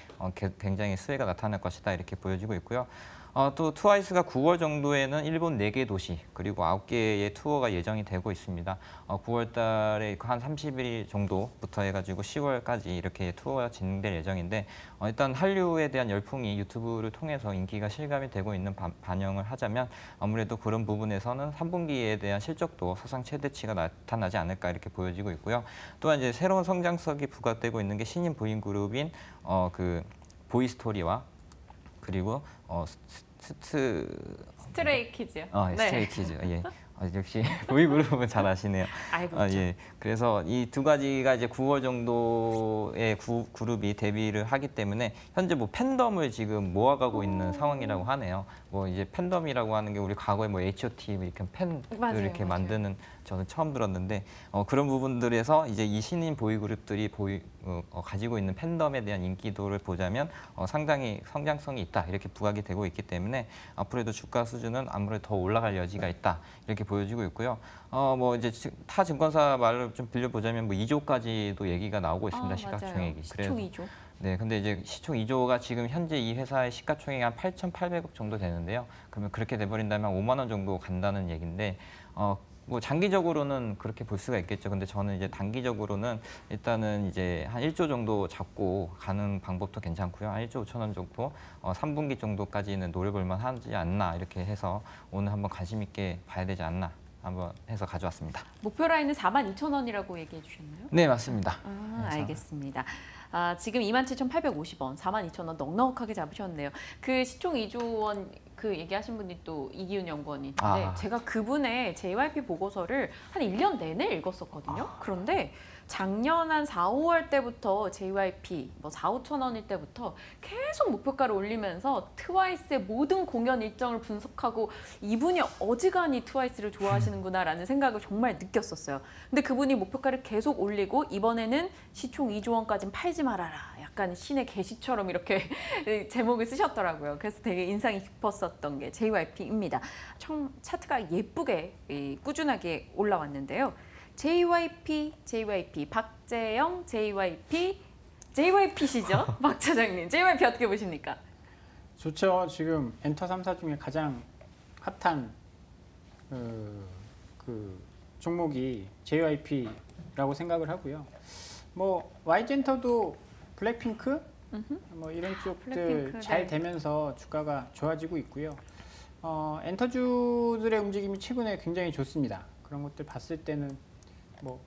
굉장히 수혜가 나타날 것이다 이렇게 보여지고 있고요. 또 트와이스가 9월 정도에는 일본 4개 도시 그리고 9개의 투어가 예정이 되고 있습니다. 9월 달에 한 30일 정도부터 해가지고 10월까지 이렇게 투어가 진행될 예정인데 일단 한류에 대한 열풍이 유튜브를 통해서 인기가 실감이 되고 있는 반영을 하자면 아무래도 그런 부분에서는 3분기에 대한 실적도 사상 최대치가 나타나지 않을까 이렇게 보여지고 있고요. 또한 이제 새로운 성장성이 부각되고 있는 게 신인 보잉 그룹인 그 보이스토리와 그리고 스트레이 키즈요. 스트레이 키즈. 예. 역시 보이그룹은 잘 아시네요. 그렇죠. 예. 그래서 이 두 가지가 이제 9월 정도에 그룹이 데뷔를 하기 때문에 현재 팬덤을 지금 모아가고 있는 상황이라고 하네요. 이제 팬덤이라고 하는 게 우리 과거에 H.O.T 이렇게 팬을 이렇게 만드는 저는 처음 들었는데 그런 부분들에서 이제 이 신인 보이그룹들이 가지고 있는 팬덤에 대한 인기도를 보자면 상당히 성장성이 있다 이렇게 부각이 되고 있기 때문에 앞으로도 주가 수준은 아무래도 더 올라갈 여지가 있다 이렇게 보여지고 있고요. 이제 타 증권사 말을 좀 빌려보자면 2조까지도 얘기가 나오고 있습니다. 시가총액이. 시총 2조. 네, 근데 이제 시총 2조가 지금 현재 이 회사의 시가총액이 한 8,800억 정도 되는데요. 그러면 그렇게 돼버린다면 5만 원 정도 간다는 얘기인데 장기적으로는 그렇게 볼 수가 있겠죠. 근데 저는 이제 단기적으로는 일단은 이제 한 1조 정도 잡고 가는 방법도 괜찮고요. 한 1조 5천원 정도 3분기 정도까지는 노려볼 만하지 않나 이렇게 해서 오늘 한번 관심 있게 봐야 되지 않나 한번 해서 가져왔습니다. 목표 라인은 42,000원이라고 얘기해 주셨나요? 네, 맞습니다. 그래서 알겠습니다. 지금 27,850원, 42,000원 넉넉하게 잡으셨네요. 그 시총 2조 원 그 얘기하신 분이 또 이기훈 연구원인데 제가 그분의 JYP 보고서를 한 1년 내내 읽었었거든요. 그런데 작년 한 4, 5월 때부터 JYP 뭐 4, 5천 원일 때부터 계속 목표가를 올리면서 트와이스의 모든 공연 일정을 분석하고 이분이 어지간히 트와이스를 좋아하시는구나라는 생각을 정말 느꼈었어요. 근데 그분이 목표가를 계속 올리고 이번에는 시총 2조 원까지는 팔지 말아라. 약간 신의 계시처럼 이렇게 제목을 쓰셨더라고요. 그래서 되게 인상이 깊었었던 게 JYP입니다. 차트가 예쁘게 꾸준하게 올라왔는데요. JYP, 박재영, JYP시죠? 박 차장님, JYP 어떻게 보십니까? 좋죠. 지금 엔터 3사 중에 가장 핫한 그 종목이 JYP라고 생각을 하고요. 뭐 Y젠터도 블랙핑크 뭐 이런 쪽들 블랙핑크, 잘 네. 되면서 주가가 좋아지고 있고요. 엔터주들의 움직임이 최근에 굉장히 좋습니다. 그런 것들 봤을 때는 뭐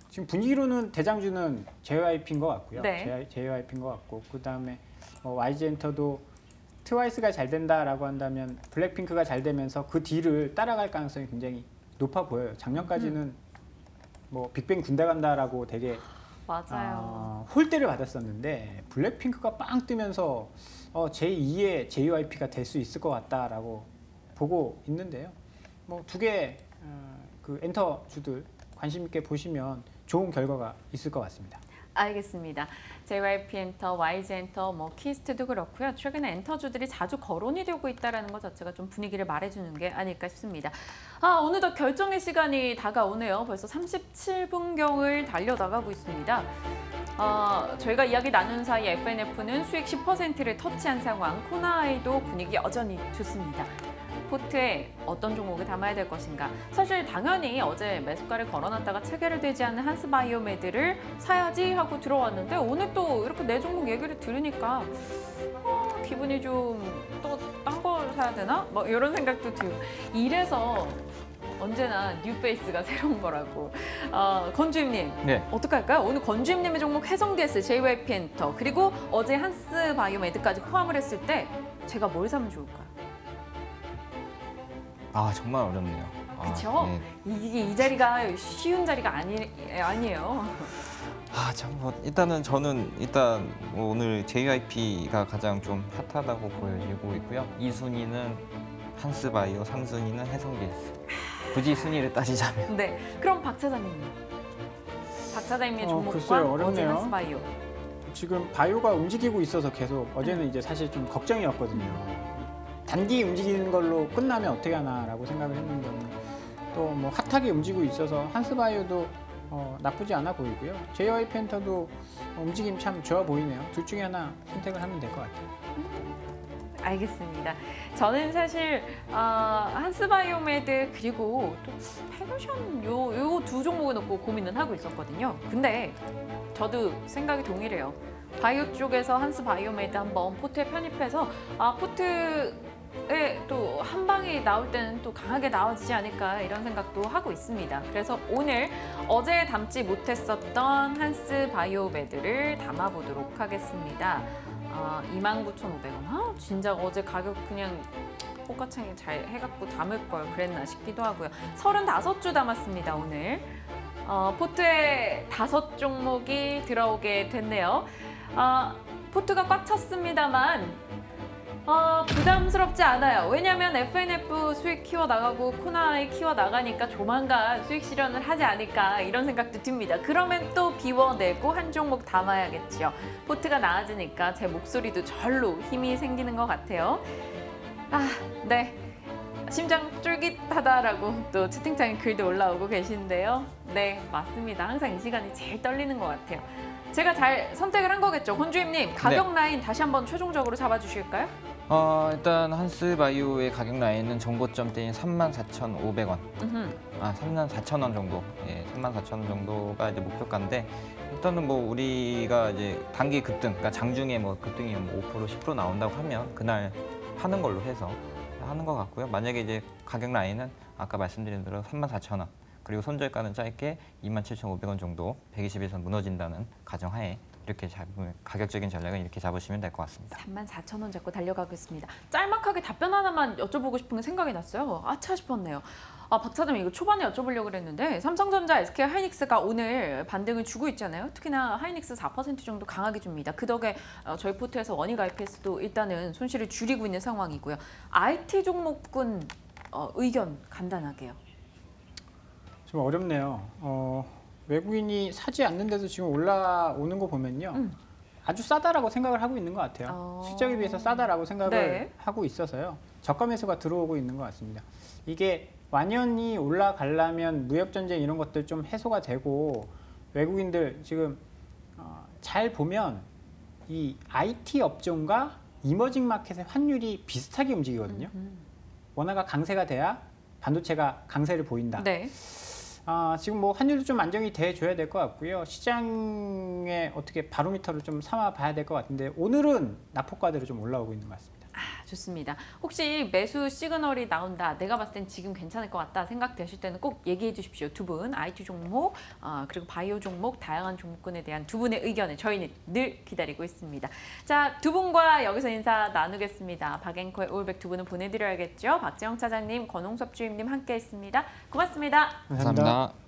지금 분위기로는 대장주는 JYP인 것 같고요. 네. JYP인 것 같고 그 다음에 YG엔터도 트와이스가 잘 된다라고 한다면 블랙핑크가 잘 되면서 그 뒤를 따라갈 가능성이 굉장히 높아 보여요. 작년까지는 뭐 빅뱅 군대 간다라고 되게 맞아요. 홀대를 받았었는데 블랙핑크가 빵 뜨면서 제2의 JYP가 될 수 있을 것 같다라고 보고 있는데요. 뭐 두 개 그 엔터주들 관심 있게 보시면 좋은 결과가 있을 것 같습니다. 알겠습니다. JYP 엔터, YG 엔터, 뭐 키스트도 그렇고요. 최근에 엔터주들이 자주 거론이 되고 있다는 것 자체가 좀 분위기를 말해주는 게 아닐까 싶습니다. 어느덧 결정의 시간이 다가오네요. 벌써 37분경을 달려나가고 있습니다. 저희가 이야기 나눈 사이 FNF는 수익 10%를 터치한 상황, 코나아이도 분위기 여전히 좋습니다. 포트에 어떤 종목을 담아야 될 것인가. 사실 당연히 어제 매수가를 걸어놨다가 체결을 되지 않는 한스바이오메드를 사야지 하고 들어왔는데 오늘 또 이렇게 내 종목 얘기를 들으니까 기분이 좀 또 딴 걸 사야 되나? 뭐 이런 생각도 들고 이래서 언제나 뉴페이스가 새로운 거라고. 건주임님, 네. 어떡할까요? 오늘 건주임님의 종목 해성DS, JYP 엔터 그리고 어제 한스바이오메드까지 포함을 했을 때 제가 뭘 사면 좋을까요? 정말 어렵네요. 그렇죠? 네. 이게 이 자리가 쉬운 자리가 아니에요. 참 뭐 일단은 저는 뭐 오늘 JYP가 가장 좀 핫하다고 보여지고 있고요. 2순위는 한스바이오, 3순위는 해성DS. 굳이 순위를 따지자면. 네, 그럼 박 차장님. 박 차장님의 종목과 글쎄요, 어제 어렵네요. 한스바이오. 지금 바이오가 움직이고 있어서 계속 어제는 이제 사실 좀 걱정이었거든요. 단기 움직이는 걸로 끝나면 어떻게 하나라고 생각을 했는데 또 뭐 핫하게 움직이고 있어서 한스바이오도 나쁘지 않아 보이고요. JYP 엔터도 움직임 참 좋아 보이네요. 둘 중에 하나 선택을 하면 될 것 같아요. 알겠습니다. 저는 사실 한스바이오메드 그리고 또 페노션 요 두 종목을 놓고 고민은 하고 있었거든요. 근데 저도 생각이 동일해요. 바이오 쪽에서 한스바이오메드 한번 포트에 편입해서 포트에 또 한 방이 나올 때는 또 강하게 나와지지 않을까 이런 생각도 하고 있습니다. 그래서 오늘 어제 담지 못했었던 한스바이오메드를 담아보도록 하겠습니다. 29,500원. 진짜 어제 가격 그냥 똑같이 잘 해갖고 담을 걸 그랬나 싶기도 하고요. 35주 담았습니다, 오늘. 포트에 5종목이 들어오게 됐네요. 포트가 꽉 찼습니다만 부담스럽지 않아요. 왜냐하면 FNF 수익 키워나가고 코나이 키워나가니까 조만간 수익 실현을 하지 않을까 이런 생각도 듭니다. 그러면 또 비워내고 한 종목 담아야겠죠. 포트가 나아지니까 제 목소리도 절로 힘이 생기는 것 같아요. 네. 심장 쫄깃하다라고 또 채팅창에 글도 올라오고 계신데요. 네, 맞습니다. 항상 이 시간이 제일 떨리는 것 같아요. 제가 잘 선택을 한 거겠죠. 권주임님, 가격 라인 다시 한번 최종적으로 잡아주실까요? 일단 한스바이오의 가격 라인은 정고점 대인 34,500원. 34,000원 정도. 예, 34,000원 정도가 이제 목표가인데 일단은 뭐 우리가 이제 단기 급등, 그러니까 장중에 뭐 급등이 5%, 10% 나온다고 하면 그날 파는 걸로 해서 하는 것 같고요. 만약에 이제 가격 라인은 아까 말씀드린 대로 34,000원 그리고 손절가는 짧게 27,500원 정도 120에서 무너진다는 가정하에 이렇게 잡으면 가격적인 전략은 이렇게 잡으시면 될 것 같습니다. 34,000원 잡고 달려가겠습니다. 짤막하게 답변 하나만 여쭤보고 싶은 게 생각이 났어요. 아차 싶었네요. 박 차장님 이거 초반에 여쭤보려고 그랬는데 삼성전자, SK 하이닉스가 오늘 반등을 주고 있잖아요. 특히나 하이닉스 4% 정도 강하게 줍니다. 그 덕에 저희 포트에서 원익 IPS도 일단은 손실을 줄이고 있는 상황이고요. IT 종목군 의견 간단하게요. 좀 어렵네요. 외국인이 사지 않는데도 지금 올라오는 거 보면요. 아주 싸다라고 생각을 하고 있는 것 같아요. 실적에 비해서 싸다라고 생각을 네. 하고 있어서요. 저가 매수가 들어오고 있는 것 같습니다. 이게 완연히 올라가려면 무역전쟁 이런 것들 좀 해소가 되고 외국인들 지금 잘 보면 이 IT 업종과 이머징 마켓의 환율이 비슷하게 움직이거든요. 원화가 강세가 돼야 반도체가 강세를 보인다. 네. 지금 뭐 환율도 좀 안정이 돼줘야 될 것 같고요. 시장에 어떻게 바로미터를 좀 삼아 봐야 될 것 같은데 오늘은 낙폭과대로 좀 올라오고 있는 것 같습니다. 좋습니다. 혹시 매수 시그널이 나온다, 내가 봤을 땐 지금 괜찮을 것 같다 생각되실 때는 꼭 얘기해 주십시오. 두 분, IT 종목, 그리고 바이오 종목, 다양한 종목군에 대한 두 분의 의견을 저희는 늘 기다리고 있습니다. 자, 두 분과 여기서 인사 나누겠습니다. 박앵커의 올백 두 분은 보내드려야겠죠. 박재영 차장님, 권홍섭 주임님 함께했습니다. 고맙습니다. 감사합니다.